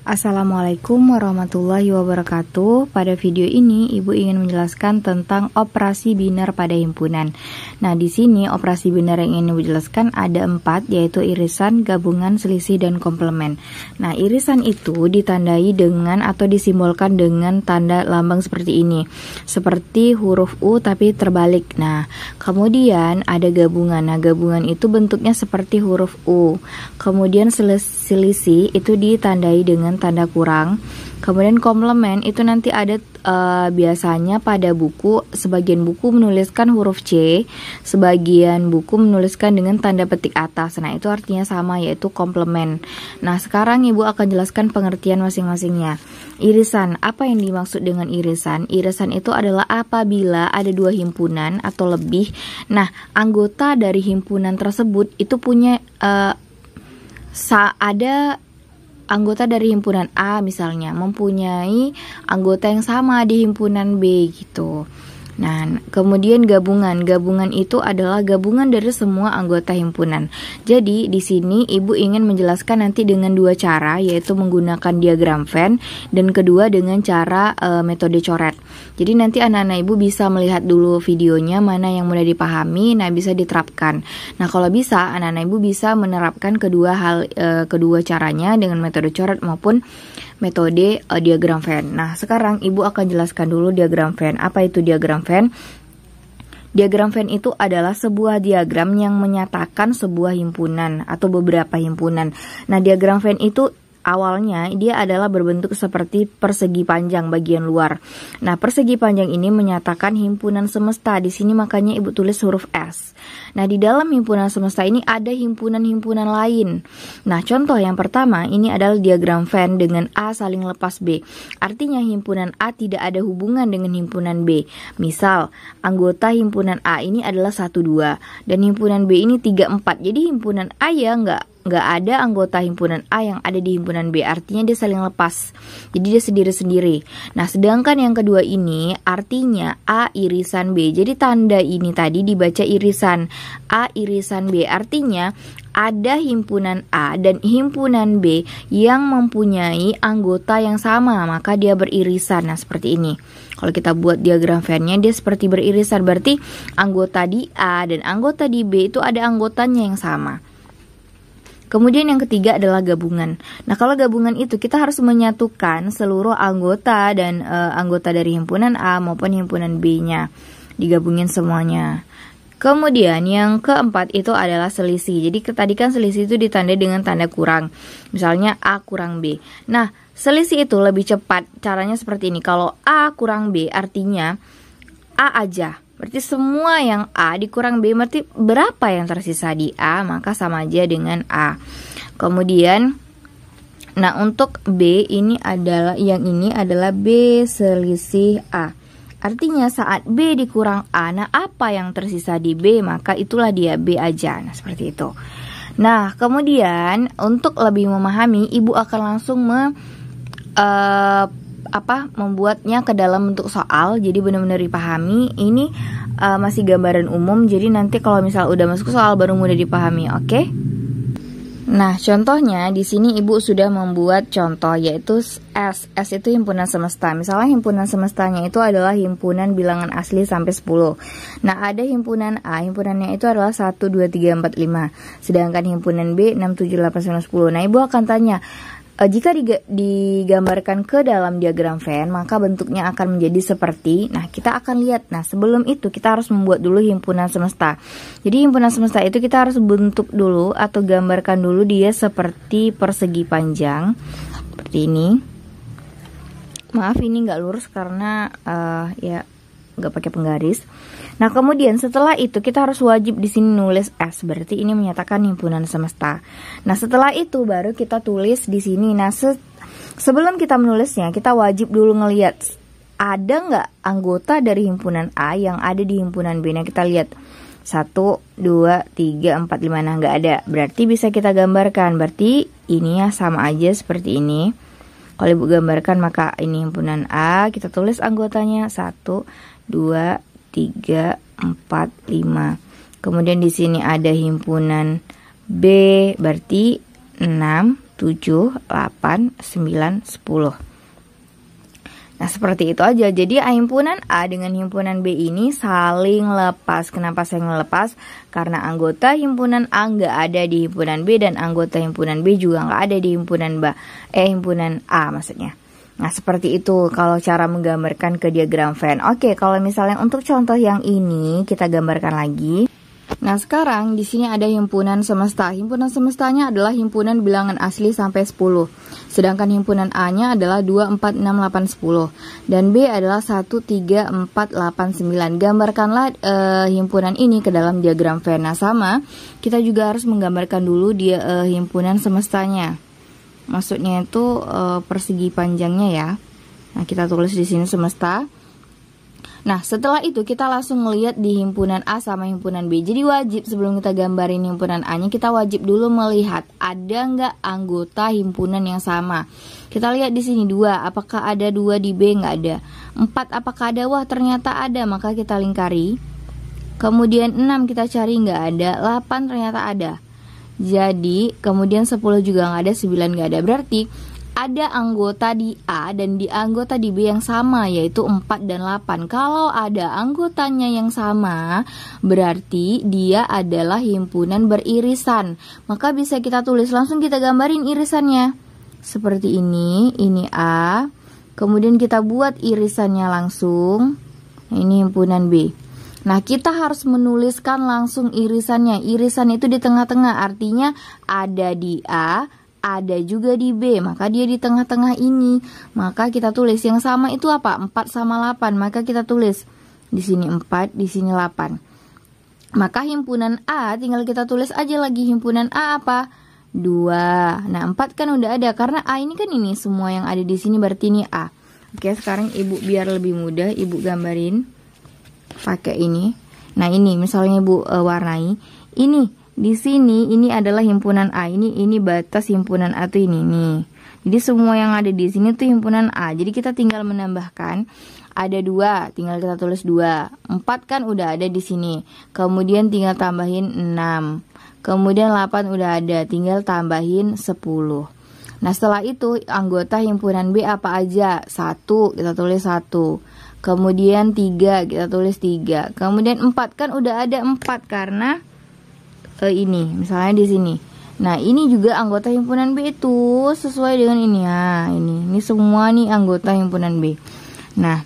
Assalamualaikum warahmatullahi wabarakatuh. Pada video ini Ibu ingin menjelaskan tentang operasi binar pada himpunan. Nah, di sini operasi binar yang ingin Ibu jelaskan ada 4, yaitu irisan, gabungan, selisih, dan komplement. Nah, irisan itu ditandai dengan atau disimbolkan dengan tanda lambang seperti ini, seperti huruf U tapi terbalik. Nah, kemudian ada gabungan. Nah, gabungan itu bentuknya seperti huruf U. Kemudian selisih itu ditandai dengan tanda kurang. Kemudian komplement itu nanti ada biasanya pada buku, sebagian buku menuliskan huruf C, sebagian buku menuliskan dengan tanda petik atas. Nah, itu artinya sama, yaitu komplement. Nah, sekarang Ibu akan jelaskan pengertian masing-masingnya. Irisan, apa yang dimaksud dengan irisan? Irisan itu adalah apabila ada 2 himpunan atau lebih. Nah, anggota dari himpunan tersebut itu punya ada anggota dari himpunan A misalnya mempunyai anggota yang sama di himpunan B gitu. Nah, kemudian gabungan. Gabungan itu adalah gabungan dari semua anggota himpunan. Jadi, di sini Ibu ingin menjelaskan nanti dengan 2 cara, yaitu menggunakan diagram Venn dan kedua dengan cara metode coret. Jadi nanti anak-anak Ibu bisa melihat dulu videonya mana yang mudah dipahami, nah bisa diterapkan. Nah, kalau bisa anak-anak Ibu bisa menerapkan kedua caranya dengan metode coret maupun metode diagram Venn. Nah, sekarang Ibu akan jelaskan dulu diagram Venn. Apa itu diagram Venn? Diagram Venn itu adalah sebuah diagram yang menyatakan sebuah himpunan atau beberapa himpunan. Nah, diagram Venn itu awalnya dia adalah berbentuk seperti persegi panjang bagian luar. Nah, persegi panjang ini menyatakan himpunan semesta. Di sini makanya Ibu tulis huruf S. Nah, di dalam himpunan semesta ini ada himpunan-himpunan lain. Nah, contoh yang pertama ini adalah diagram Venn dengan A saling lepas B. Artinya himpunan A tidak ada hubungan dengan himpunan B. Misal, anggota himpunan A ini adalah 1, 2 dan himpunan B ini 3, 4. Jadi himpunan A ya nggak ada anggota himpunan A yang ada di himpunan B, artinya dia saling lepas, jadi dia sendiri-sendiri. Nah, sedangkan yang kedua ini artinya A irisan B, jadi tanda ini tadi dibaca irisan, A irisan B, artinya ada himpunan A dan himpunan B yang mempunyai anggota yang sama, maka dia beririsan. Nah, seperti ini. Kalau kita buat diagram Venn-nya, dia seperti beririsan, berarti anggota di A dan anggota di B itu ada anggotanya yang sama. Kemudian yang ketiga adalah gabungan. Nah, kalau gabungan itu kita harus menyatukan seluruh anggota dan anggota dari himpunan A maupun himpunan B-nya, digabungin semuanya. Kemudian yang keempat itu adalah selisih. Jadi tadi kan selisih itu ditandai dengan tanda kurang. Misalnya A kurang B. Nah, selisih itu lebih cepat. Caranya seperti ini. Kalau A kurang B artinya A aja. Berarti semua yang A dikurang B, berarti berapa yang tersisa di A, maka sama aja dengan A. Kemudian, nah untuk B ini adalah, yang ini adalah B selisih A. Artinya saat B dikurang A, nah apa yang tersisa di B, maka itulah dia B aja. Nah, seperti itu. Nah, kemudian untuk lebih memahami, Ibu akan langsung membuatnya ke dalam bentuk soal, jadi benar-benar dipahami. Ini masih gambaran umum, jadi nanti kalau misal udah masuk soal baru mudah dipahami, oke? Nah, contohnya di sini Ibu sudah membuat contoh, yaitu S. S itu himpunan semesta. Misalnya himpunan semestanya itu adalah himpunan bilangan asli sampai 10. Nah, ada himpunan A, himpunannya itu adalah 1, 2, 3, 4, 5. Sedangkan himpunan B 6, 7, 8, 9, 10. Nah, Ibu akan tanya, jika digambarkan ke dalam diagram Venn, maka bentuknya akan menjadi seperti, nah kita akan lihat. Nah, sebelum itu kita harus membuat dulu himpunan semesta. Jadi himpunan semesta itu kita harus bentuk dulu atau gambarkan dulu dia seperti persegi panjang, seperti ini. Maaf ini nggak lurus karena ya nggak pakai penggaris. Nah, kemudian setelah itu kita harus wajib di sini nulis S, berarti ini menyatakan himpunan semesta. Nah, setelah itu baru kita tulis di sini. Nah, sebelum kita menulisnya, kita wajib dulu ngelihat ada nggak anggota dari himpunan A yang ada di himpunan B. Nah, kita lihat 1, 2, 3, 4, 5. Nah, nggak ada. Berarti bisa kita gambarkan. Berarti ini ya sama aja seperti ini. Kalau Ibu gambarkan, maka ini himpunan A, kita tulis anggotanya 1, 2, 3, 4, 5. Kemudian di sini ada himpunan B, berarti 6, 7, 8, 9, 10. Nah, seperti itu aja. Jadi himpunan A dengan himpunan B ini saling lepas. Kenapa saling lepas? Karena anggota himpunan A nggak ada di himpunan B dan anggota himpunan B juga nggak ada di himpunan A maksudnya. Nah, seperti itu kalau cara menggambarkan ke diagram Venn. Oke, kalau misalnya untuk contoh yang ini kita gambarkan lagi. Nah, sekarang di sini ada himpunan semesta. Himpunan semestanya adalah himpunan bilangan asli sampai 10. Sedangkan himpunan A-nya adalah 2, 4, 6, 8, 10. Dan B adalah 1, 3, 4, 8, 9. Gambarkanlah himpunan ini ke dalam diagram Venn. Nah, sama, kita juga harus menggambarkan dulu dia himpunan semestanya. Maksudnya itu persegi panjangnya ya. Nah, kita tulis di sini semesta. Nah, setelah itu kita langsung melihat di himpunan A sama himpunan B. Jadi wajib sebelum kita gambarin himpunan A-nya, kita wajib dulu melihat ada nggak anggota himpunan yang sama. Kita lihat di sini 2, apakah ada 2 di B? Nggak ada. 4, apakah ada? Wah, ternyata ada, maka kita lingkari. Kemudian 6 kita cari, nggak ada. 8 ternyata ada. Jadi, kemudian 10 juga nggak ada, 9 nggak ada. Berarti ada anggota di A dan di anggota di B yang sama, yaitu 4 dan 8. Kalau ada anggotanya yang sama, berarti dia adalah himpunan beririsan. Maka bisa kita tulis, langsung kita gambarin irisannya. Seperti ini A. Kemudian kita buat irisannya langsung. Ini himpunan B. Nah, kita harus menuliskan langsung irisannya. Irisan itu di tengah-tengah, artinya ada di A, ada juga di B, maka dia di tengah-tengah ini. Maka kita tulis yang sama itu apa? 4 sama 8. Maka kita tulis di sini 4, di sini 8. Maka himpunan A tinggal kita tulis aja lagi himpunan A apa? 2. Nah, 4 kan udah ada karena A ini kan ini semua yang ada di sini berarti ini A. Oke, sekarang Ibu biar lebih mudah Ibu gambarin pakai ini. Nah, ini misalnya Ibu warnai. Ini di sini ini adalah himpunan A, ini batas himpunan A tuh ini nih. Jadi semua yang ada di sini tuh himpunan A. Jadi kita tinggal menambahkan ada 2, tinggal kita tulis 2. 4 kan udah ada di sini. Kemudian tinggal tambahin 6. Kemudian 8 udah ada, tinggal tambahin 10. Nah, setelah itu anggota himpunan B apa aja? 1, kita tulis 1. Kemudian 3, kita tulis 3. Kemudian 4 kan udah ada 4 karena ini misalnya di sini. Nah, ini juga anggota himpunan B itu sesuai dengan ini ya. Ini semua nih anggota himpunan B. Nah,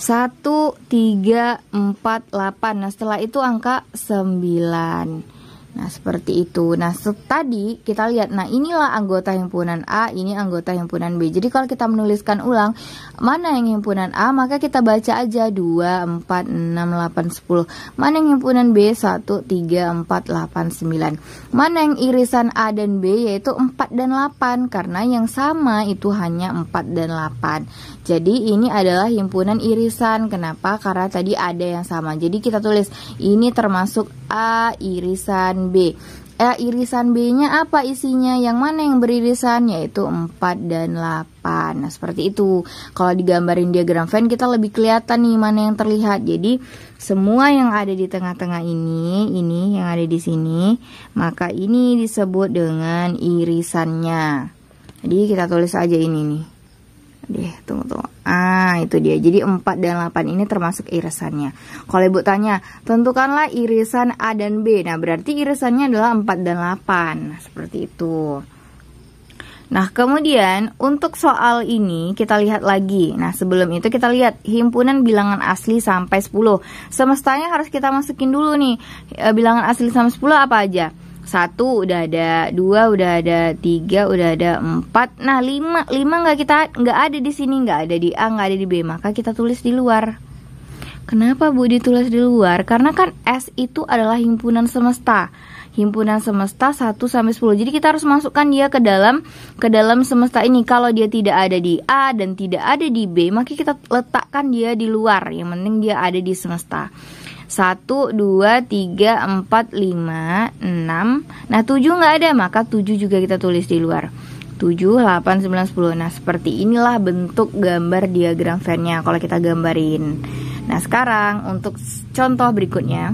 1, 3, 4, 8. Nah, setelah itu angka 9. Nah, seperti itu. Nah, tadi kita lihat, nah inilah anggota himpunan A, ini anggota himpunan B. Jadi kalau kita menuliskan ulang, mana yang himpunan A, maka kita baca aja 2, 4, 6, 8, 10. Mana yang himpunan B, 1, 3, 4, 8, 9. Mana yang irisan A dan B, yaitu 4 dan 8. Karena yang sama itu hanya 4 dan 8. Jadi ini adalah himpunan irisan. Kenapa? Karena tadi ada yang sama. Jadi kita tulis, ini termasuk A irisan B. Irisan B-nya apa isinya? Yang mana yang beririsan? Yaitu 4 dan 8. Nah, seperti itu. Kalau digambarin diagram Venn kita lebih kelihatan nih mana yang terlihat. Jadi semua yang ada di tengah-tengah ini yang ada di sini, maka ini disebut dengan irisannya. Jadi kita tulis aja ini nih. Tunggu. Itu dia. Jadi 4 dan 8 ini termasuk irisannya. Kalau Ibu tanya, tentukanlah irisan A dan B. Nah, berarti irisannya adalah 4 dan 8. Nah, seperti itu. Nah, kemudian untuk soal ini kita lihat lagi. Nah, sebelum itu kita lihat himpunan bilangan asli sampai 10. Semestanya harus kita masukin dulu nih. Bilangan asli sampai 10 apa aja? 1 udah ada, 2 udah ada, 3 udah ada, 4. Nah, 5 nggak ada di sini, nggak ada di A, nggak ada di B, maka kita tulis di luar. Kenapa Bu ditulis di luar? Karena kan S itu adalah himpunan semesta. Himpunan semesta 1 sampai 10. Jadi kita harus masukkan dia ke dalam semesta ini. Kalau dia tidak ada di A dan tidak ada di B, maka kita letakkan dia di luar. Yang penting dia ada di semesta. 1, 2, 3, 4, 5, 6. Nah, 7 nggak ada, maka 7 juga kita tulis di luar. 7, 8, 9, 10. Nah, seperti inilah bentuk gambar diagram Venn-nya kalau kita gambarin. Nah, sekarang untuk contoh berikutnya.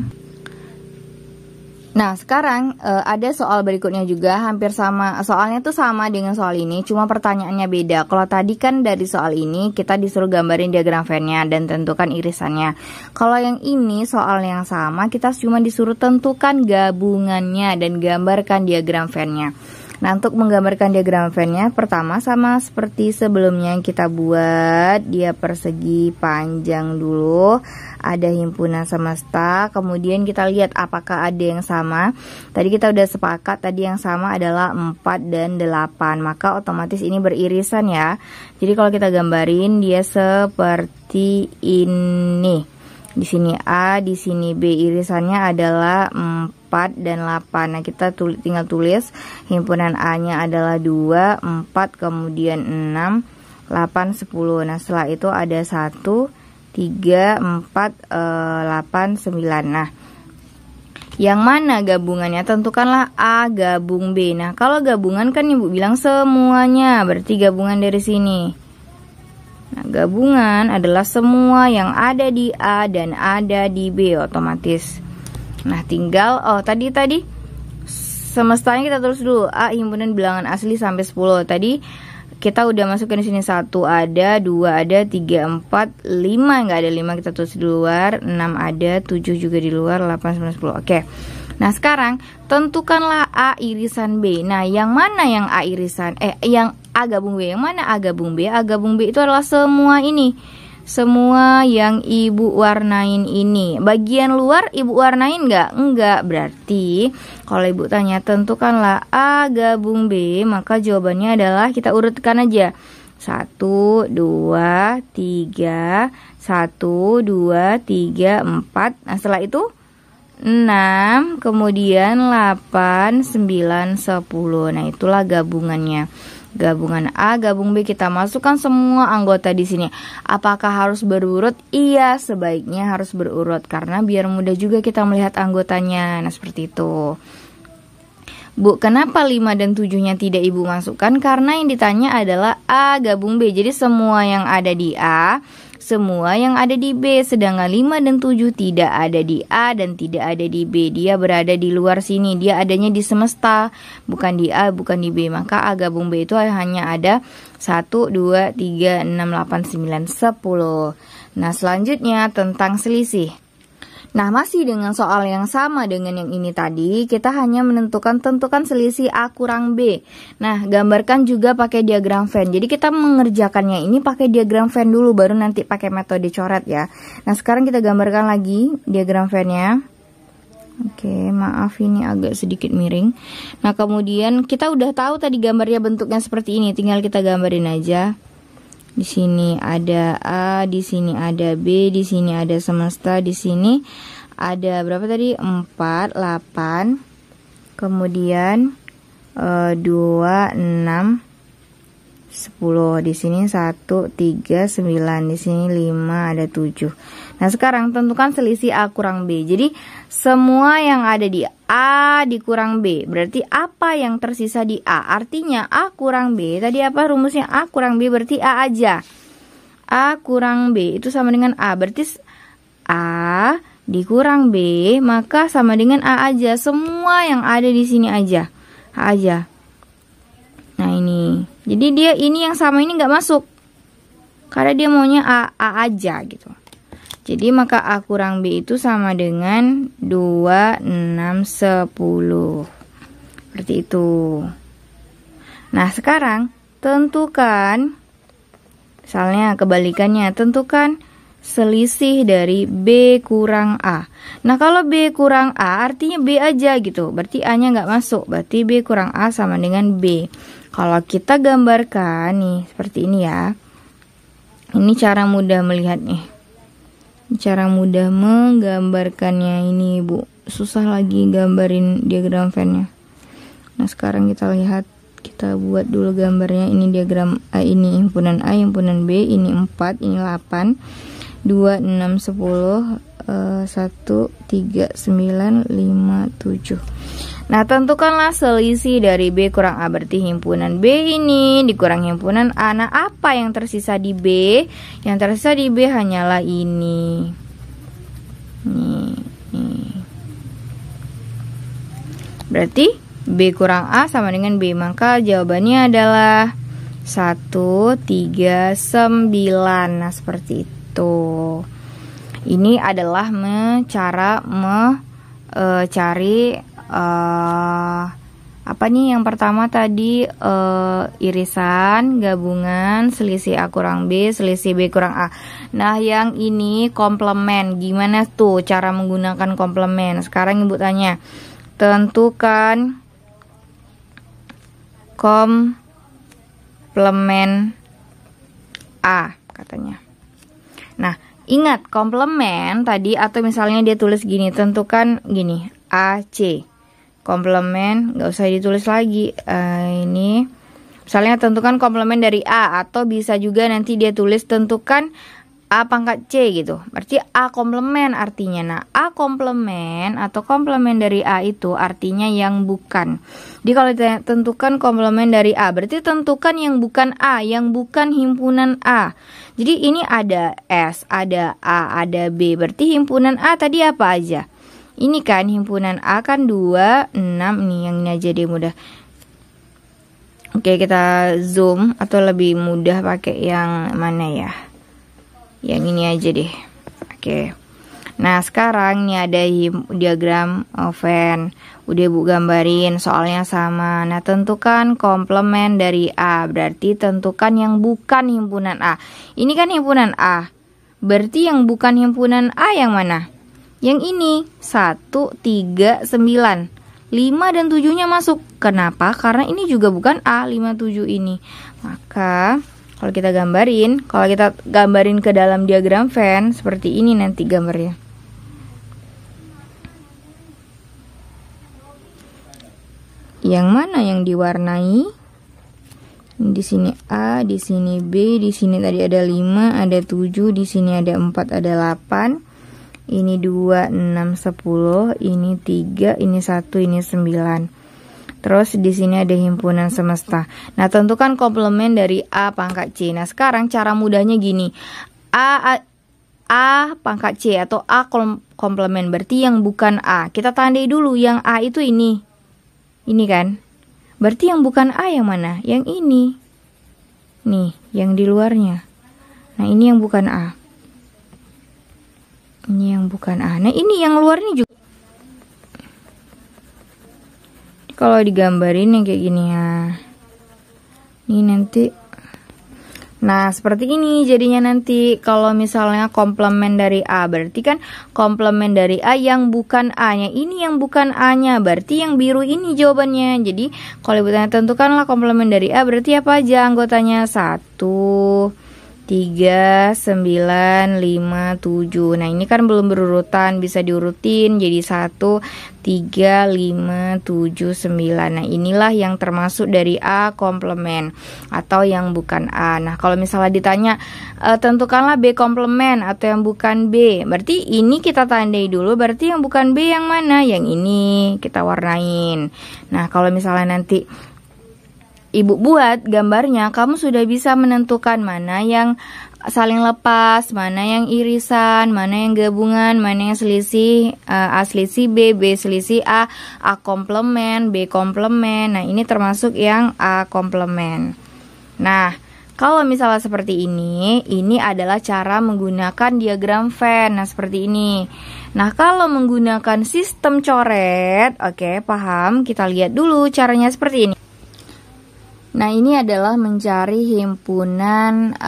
Nah, sekarang ada soal berikutnya juga hampir sama. Soalnya tuh sama dengan soal ini, cuma pertanyaannya beda. Kalau tadi kan dari soal ini kita disuruh gambarin diagram Venn-nya dan tentukan irisannya. Kalau yang ini soal yang sama, kita cuma disuruh tentukan gabungannya dan gambarkan diagram Venn-nya. Nah, untuk menggambarkan diagram Venn-nya, pertama sama seperti sebelumnya kita buat dia persegi panjang dulu. Ada himpunan semesta, kemudian kita lihat apakah ada yang sama. Tadi kita udah sepakat tadi yang sama adalah 4 dan 8, maka otomatis ini beririsan ya. Jadi kalau kita gambarin dia seperti ini. Di sini A, di sini B, irisannya adalah 4 dan 8. Nah, kita tinggal tulis himpunan A-nya adalah 2, 4, kemudian 6, 8, 10. Nah, setelah itu ada 1, 3, 4, 8, 9. Nah, yang mana gabungannya? Tentukanlah A gabung B. Nah, kalau gabungan kan Ibu bilang semuanya, berarti gabungan dari sini. Nah, gabungan adalah semua yang ada di A dan ada di B otomatis. Nah, tinggal tadi semestanya kita tulis dulu. A himpunan bilangan asli sampai 10. Tadi kita udah masukkan di sini 1 ada, 2 ada, 3, 4, 5 nggak ada 5 kita tulis di luar, 6 ada, 7 juga di luar, 8, 9, 10. Oke. Nah, sekarang tentukanlah A irisan B. Nah, yang mana yang A irisan yang A gabung B? Yang mana A gabung B? A gabung B itu adalah semua ini. Semua yang Ibu warnain ini. Bagian luar Ibu warnain nggak? Enggak. Berarti kalau Ibu tanya tentukanlah A gabung B, maka jawabannya adalah kita urutkan aja. 1, 2, 3, 1, 2, 3, 4. Nah, setelah itu 6, kemudian 8, 9, 10. Nah, itulah gabungannya. Gabungan A, gabung B, kita masukkan semua anggota di sini. Apakah harus berurut? Iya, sebaiknya harus berurut karena biar mudah juga kita melihat anggotanya. Nah, seperti itu. Bu, kenapa 5 dan 7-nya tidak Ibu masukkan? Karena yang ditanya adalah A gabung B. Jadi semua yang ada di A, semua yang ada di B, sedangkan 5 dan 7 tidak ada di A dan tidak ada di B. Dia berada di luar sini, dia adanya di semesta, bukan di A, bukan di B. Maka A gabung B itu hanya ada 1, 2, 3, 6, 8, 9, 10. Nah, selanjutnya tentang selisih. Nah, masih dengan soal yang sama dengan yang ini tadi, kita hanya tentukan selisih A kurang B. Nah, gambarkan juga pakai diagram Venn. Jadi kita mengerjakannya ini pakai diagram Venn dulu, baru nanti pakai metode coret ya. Nah, sekarang kita gambarkan lagi diagram Venn-nya. Oke, maaf ini agak sedikit miring. Nah, kemudian kita udah tahu tadi gambarnya bentuknya seperti ini, tinggal kita gambarin aja. Di sini ada A, di sini ada B, di sini ada semesta, di sini ada berapa tadi? 4, 8. Kemudian 2, 6, 10. Di sini 1, 3, 9. Di sini 5, ada 7. Nah, sekarang tentukan selisih A kurang B. Jadi semua yang ada di A dikurang B. Berarti apa yang tersisa di A? Artinya A kurang B. Tadi apa rumusnya? A kurang B berarti A aja. A kurang B itu sama dengan A. Berarti A dikurang B maka sama dengan A aja. Semua yang ada di sini aja. A aja. Nah, ini. Jadi dia ini yang sama ini nggak masuk. Karena dia maunya A aja gitu. Jadi maka A kurang B itu sama dengan 2, 6, 10. Seperti itu. Nah, sekarang tentukan, misalnya kebalikannya, tentukan selisih dari B kurang A. Nah, kalau B kurang A artinya B aja gitu. Berarti A-nya nggak masuk. Berarti B kurang A sama dengan B. Kalau kita gambarkan nih seperti ini ya. Ini cara mudah melihatnya. Cara mudah menggambarkannya ini, Bu. Susah lagi gambarin diagram Venn-nya. Nah, sekarang kita lihat, kita buat dulu gambarnya. Ini diagram A, ini himpunan A, himpunan B, ini 4, ini 8, 2, 6, 10, 1, 3, 9, 5, 7. Nah, tentukanlah selisih dari B kurang A. Berarti himpunan B ini dikurang himpunan A. Nah, apa yang tersisa di B? Yang tersisa di B hanyalah ini. Nih. Berarti B kurang A sama dengan B. Maka jawabannya adalah 139. Nah, seperti itu. Ini adalah cara mencari apa nih yang pertama tadi, irisan, gabungan, selisih A kurang B, selisih B kurang A. Nah, yang ini komplement. Gimana tuh cara menggunakan komplement? Sekarang Ibu tanya, tentukan komplement A katanya. Nah, ingat komplement tadi, atau misalnya dia tulis gini, tentukan gini, AC. Komplement nggak usah ditulis lagi. Ini misalnya tentukan komplement dari A, atau bisa juga nanti dia tulis tentukan A pangkat C gitu. Berarti A komplement artinya. Nah, A komplement atau komplement dari A itu artinya yang bukan. Jadi kalau tentukan komplement dari A, berarti tentukan yang bukan A, yang bukan himpunan A. Jadi ini ada S, ada A, ada B. Berarti himpunan A tadi apa aja? Ini kan himpunan A kan 2, 6 nih, yang ini aja deh mudah. Oke, kita zoom atau lebih mudah pakai yang mana ya? Yang ini aja deh. Oke. Nah, sekarang nih ada diagram Venn. Udah Bu gambarin, soalnya sama. Nah, tentukan komplement dari A. Berarti tentukan yang bukan himpunan A. Ini kan himpunan A. Berarti yang bukan himpunan A yang mana? Yang ini 1, 3, 9, 5 dan 7-nya masuk. Kenapa? Karena ini juga bukan A, 5, 7 ini. Maka kalau kita gambarin ke dalam diagram Venn seperti ini nanti gambarnya. Yang mana yang diwarnai? Di sini A, di sini B, di sini tadi ada 5, ada 7, di sini ada 4, ada 8. Ini 2, 6, 10, ini 3, ini 1, ini 9. Terus di sini ada himpunan semesta. Nah, tentukan komplement dari A pangkat C. Nah, sekarang cara mudahnya gini. A pangkat C atau A komplement berarti yang bukan A. Kita tandai dulu yang A itu ini. Ini kan? Berarti yang bukan A yang mana? Yang ini. Nih, yang di luarnya. Nah, ini yang bukan A. Ini yang bukan A. Nah, ini yang luarnya juga. Kalau digambarin yang kayak gini ya. Ini nanti. Nah, seperti ini jadinya nanti. Kalau misalnya komplement dari A, berarti kan komplement dari A yang bukan A-nya. Ini yang bukan A-nya. Berarti yang biru ini jawabannya. Jadi, kalau Ibu tanya tentukanlah komplement dari A, berarti apa aja anggotanya? 1, 3, 9, 5, 7. Nah, ini kan belum berurutan, bisa diurutin jadi 1, 3, 5, 7, 9. Nah, inilah yang termasuk dari A komplement atau yang bukan A. Nah, kalau misalnya ditanya tentukanlah B komplement atau yang bukan B, berarti ini kita tandai dulu, berarti yang bukan B yang mana? Yang ini kita warnain. Nah, kalau misalnya nanti Ibu buat gambarnya, kamu sudah bisa menentukan mana yang saling lepas, mana yang irisan, mana yang gabungan, mana yang selisih, A selisih B, B selisih A komplement, B komplement. Nah, ini termasuk yang A komplement. Nah, kalau misalnya seperti ini adalah cara menggunakan diagram Venn. Nah, seperti ini. Nah, kalau menggunakan sistem coret, oke, paham? Kita lihat dulu caranya seperti ini. Nah, ini adalah mencari himpunan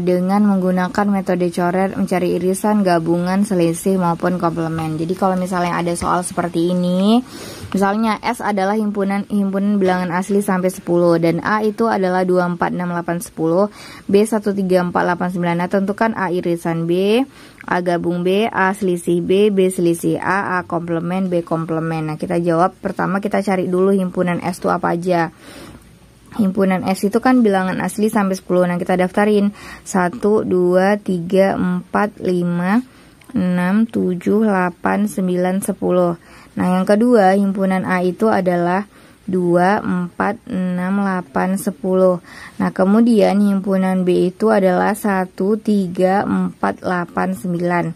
dengan menggunakan metode coret, mencari irisan, gabungan, selisih, maupun komplement. Jadi kalau misalnya ada soal seperti ini, misalnya S adalah himpunan bilangan asli sampai 10, dan A itu adalah 2, 4, 6, 8, 10, B 1, 3, 4, 8, 9. Nah, tentukan A irisan B, A gabung B, A selisih B, B selisih A komplement, B komplement. Nah, kita jawab pertama, kita cari dulu himpunan S itu apa aja. Himpunan S itu kan bilangan asli sampai 10. Nah, kita daftarin 1, 2, 3, 4, 5, 6, 7, 8, 9, 10. Nah, yang kedua himpunan A itu adalah 2, 4, 6, 8, 10. Nah, kemudian himpunan B itu adalah 1, 3, 4, 8, 9.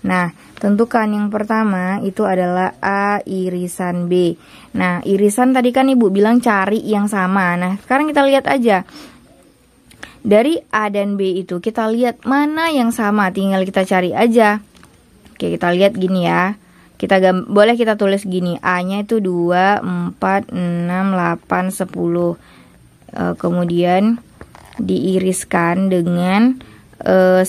Nah, Tentukan yang pertama itu adalah A irisan B. Nah, irisan tadi kan Ibu bilang cari yang sama. Nah, sekarang kita lihat aja. Dari A dan B itu kita lihat mana yang sama, tinggal kita cari aja. Oke, kita lihat gini ya. Boleh kita tulis gini, A-nya itu 2, 4, 6, 8, 10. Kemudian diiriskan dengan 1,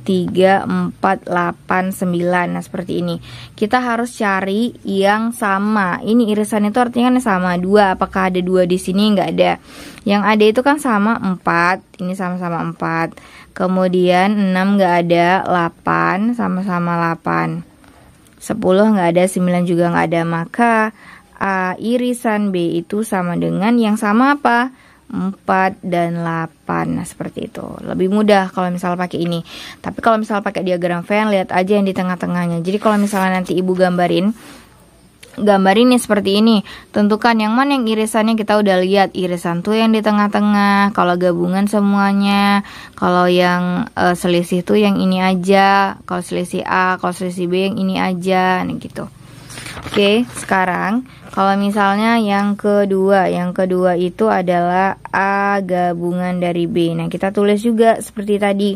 3, 4, 8, 9. Nah, seperti ini. Kita harus cari yang sama. Ini irisan itu artinya kan sama 2. Apakah ada 2 di sini? Enggak ada. Yang ada itu kan sama 4. Ini sama-sama 4. Kemudian 6 enggak ada, 8 sama-sama 8. 10 enggak ada, 9 juga enggak ada. Maka A irisan B itu sama dengan yang sama apa? 4 dan 8. Nah, seperti itu. Lebih mudah kalau misal pakai ini. Tapi kalau misal pakai diagram Venn, lihat aja yang di tengah-tengahnya. Jadi kalau misalnya nanti Ibu gambarin nih seperti ini. Tentukan yang mana yang irisannya, kita udah lihat irisan tuh yang di tengah-tengah. Kalau gabungan semuanya. Kalau yang selisih tuh yang ini aja. Kalau selisih A, kalau selisih B yang ini aja. Nah, gitu. Oke, sekarang kalau misalnya yang kedua itu adalah A gabungan dari B. Nah, kita tulis juga seperti tadi.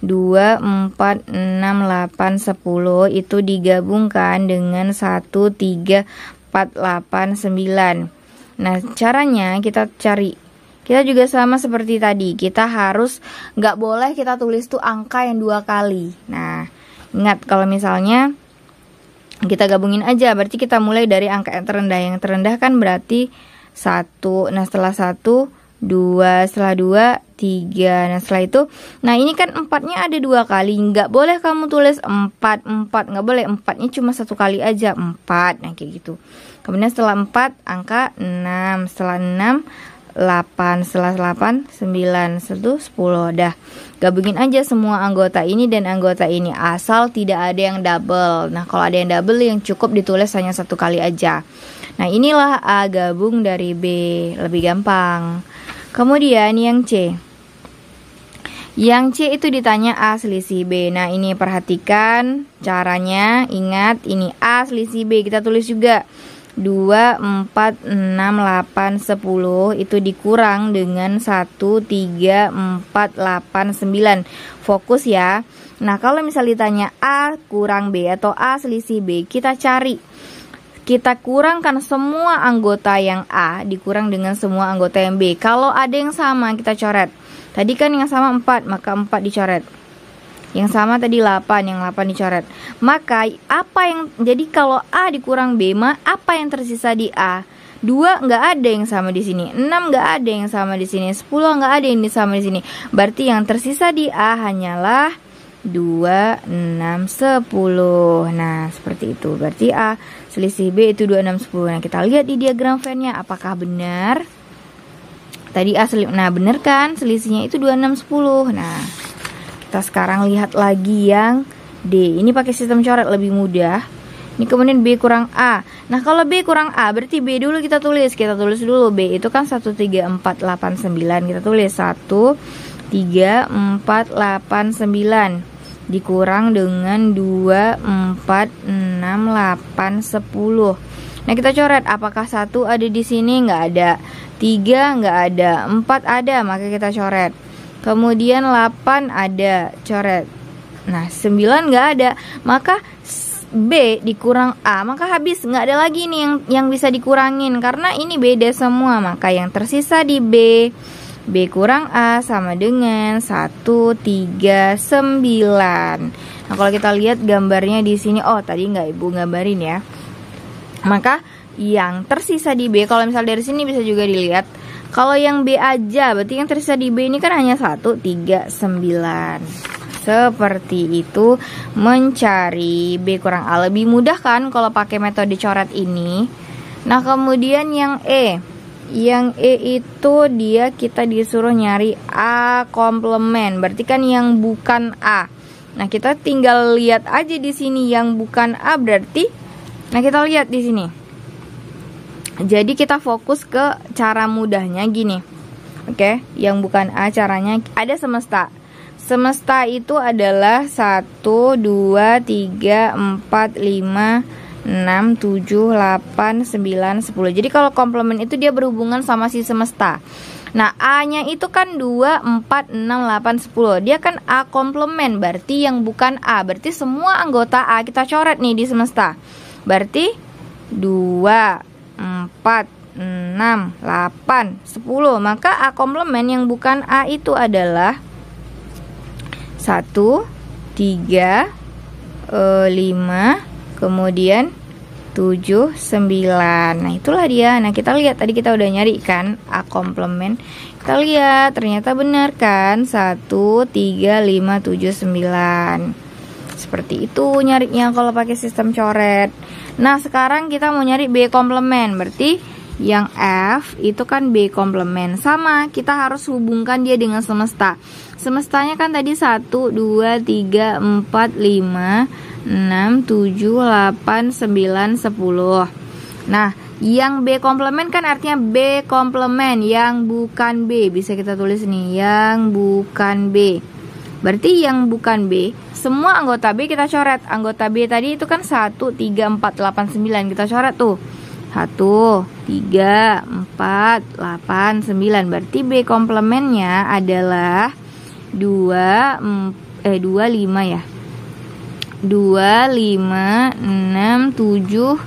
2, 4, 6, 8, 10 itu digabungkan dengan 1, 3, 4, 8, 9. Nah, caranya kita cari. Kita juga sama seperti tadi. Kita harus, nggak boleh kita tulis tuh angka yang 2 kali. Nah, ingat kalau misalnya kita gabungin aja, berarti kita mulai dari angka yang terendah. Yang terendah kan berarti 1. Nah, setelah 1, 2, setelah 2, 3. Nah, setelah itu, nah ini kan 4-nya ada 2 kali. Nggak boleh kamu tulis 4, nggak boleh. 4-nya cuma 1 kali aja, 4. Nah, kayak gitu. Kemudian setelah 4, angka 6. Setelah 6, 8. Setelah 8, 9. Setelah 10. Dah, gabungin aja semua anggota ini dan anggota ini, asal tidak ada yang double. Nah, kalau ada yang double, yang cukup ditulis hanya 1 kali aja. Nah, inilah A gabung dari B. Lebih gampang. Kemudian yang C. Yang C itu ditanya A selisih B. Nah, ini perhatikan caranya. Ingat, ini A selisih B. Kita tulis juga 2, 4, 6, 8, 10 itu dikurang dengan 1, 3, 4, 8, 9. Fokus ya. Nah, kalau misal ditanya A kurang B atau A selisih B, kita cari. Kita kurangkan semua anggota yang A dikurang dengan semua anggota yang B. Kalau ada yang sama, kita coret. Tadi kan yang sama 4, maka 4 dicoret. Yang sama tadi 8, yang 8 dicoret. Maka apa yang, jadi kalau A dikurang B, apa yang tersisa di A? 2 nggak ada yang sama di sini, 6 nggak ada yang sama di sini, 10 nggak ada yang sama di sini. Berarti yang tersisa di A hanyalah 2, 6, 10. Nah, seperti itu. Berarti A selisih B itu 2, 6, 10. Nah, kita lihat di diagram Venn-nya apakah benar. Tadi A nah benar kan, selisihnya itu 2, 6, 10. Nah, kita sekarang lihat lagi yang D. Ini pakai sistem coret lebih mudah. Ini kemudian B kurang A. Nah, kalau B kurang A berarti B dulu kita tulis. Kita tulis dulu B itu kan 1, 3, 4, 8, 9. Kita tulis 1, 3, 4, 8, 9 dikurang dengan 2, 4, 6, 8, 10. Nah, kita coret. Apakah 1 ada di sini? Nggak ada. 3 nggak ada. 4 ada, maka kita coret. Kemudian 8 ada, coret. Nah, 9 nggak ada, maka B dikurang A, maka habis, nggak ada lagi nih yang bisa dikurangin karena ini beda semua. Maka yang tersisa di B kurang A sama dengan 1, 3, 9. Nah, kalau kita lihat gambarnya di sini, oh tadi nggak Ibu gambarin ya. Maka yang tersisa di B, kalau misal dari sini bisa juga dilihat. Kalau yang B aja, berarti yang tersisa di B ini kan hanya 1, 3, 9. Seperti itu mencari B kurang A. Lebih mudah kan kalau pakai metode coret ini. Nah, kemudian yang E. Yang E itu kita disuruh nyari A komplement. Berarti kan yang bukan A. Nah, kita tinggal lihat aja di sini yang bukan A berarti. Nah, kita lihat di sini. Jadi kita fokus ke cara mudahnya gini. Oke, yang bukan A caranya ada semesta. Semesta itu adalah 1, 2, 3, 4, 5, 6, 7, 8, 9, 10. Jadi kalau komplement itu dia berhubungan sama si semesta. Nah, A-nya itu kan 2, 4, 6, 8, 10. Dia kan A komplement, berarti yang bukan A. Berarti semua anggota A kita coret nih di semesta. Berarti 2, 4, 6, 8, 10. Maka A komplement yang bukan A itu adalah 1, 3, 5, kemudian 7, 9. Nah, itulah dia. Nah, kita lihat tadi kita udah nyari kan A komplement. Kita lihat ternyata benar kan, 1, 3, 5, 7, 9. Seperti itu nyarinya kalau pakai sistem coret. Nah, sekarang kita mau nyari B komplement. Berarti yang F itu kan B komplement. Sama, kita harus hubungkan dia dengan semesta. Semestanya kan tadi 1, 2, 3, 4, 5, 6, 7, 8, 9, 10. Nah, yang B komplement kan artinya B komplement yang bukan B. Bisa kita tulis nih, yang bukan B. Berarti yang bukan B, semua anggota B kita coret. Anggota B tadi itu kan 1, 3, 4, 8, 9. Kita coret tuh 1, 3, 4, 8, 9. Berarti B komplementnya adalah 2, 5 ya. 2, 5, 6, 7,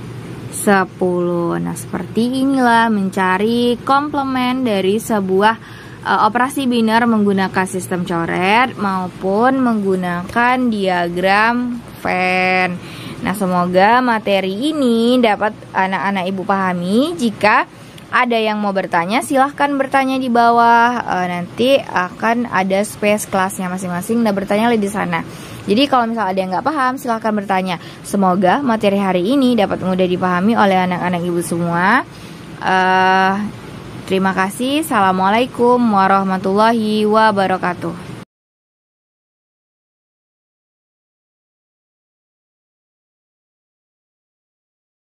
10. Nah, seperti inilah mencari komplement dari sebuah operasi biner menggunakan sistem coret maupun menggunakan diagram Venn. Nah, semoga materi ini dapat anak-anak ibu pahami. Jika ada yang mau bertanya, silahkan bertanya di bawah. Nanti akan ada space kelasnya masing-masing. Nah, bertanya di sana. Jadi kalau misalnya ada yang nggak paham, silahkan bertanya. Semoga materi hari ini dapat mudah dipahami oleh anak-anak ibu semua. Terima kasih. Assalamualaikum warahmatullahi wabarakatuh.